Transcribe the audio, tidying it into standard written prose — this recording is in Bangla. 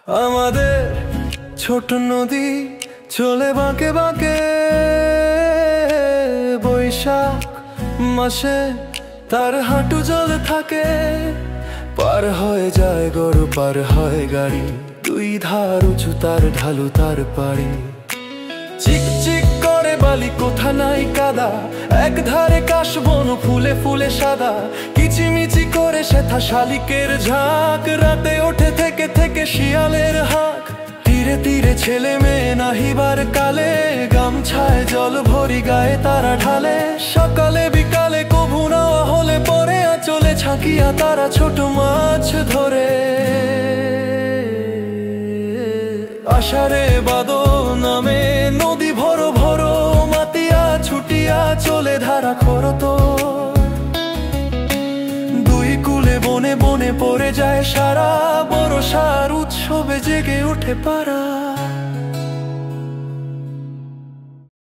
আমাদের ছোট নদী চলে বাঁকে বাঁকে, বৈশাখ মাসে তার হাঁটু জলে থাকে। পার হয়ে যায় গরু, পার হয় গাড়ি, দুই ধার উঁচু তার ঢালু তার পাড়ি। চিক চিক করে বালি, কোথা নাই কাদা, এক ধারে কাশবন ফুলে ফুলে সাদা। কিচিমিচি করে সেথা শালিকের ঝাঁক, রাতে ওঠে থেকে থেকে শিয়ালের হাঁক। তীরে তীরে ছেলে মেয়ে নাহিবার কালে, গামছায় জল ভরি গায়ে তারা ঢালে। সকালে বিকালে কভু নাওয়া হলে পরে আঁচলে ছাকিয়া তারা ছোট মাছ ধরে। আষাঢ়ে বাদল নামে নদী ভরো ভরো, মাতিয়া ছুটিয়া চলে ধারা খরত। দুই কূলে বনে বনে পড়ে যায় সারা, বরষার উৎসবে জেগে ওঠে পাড়া।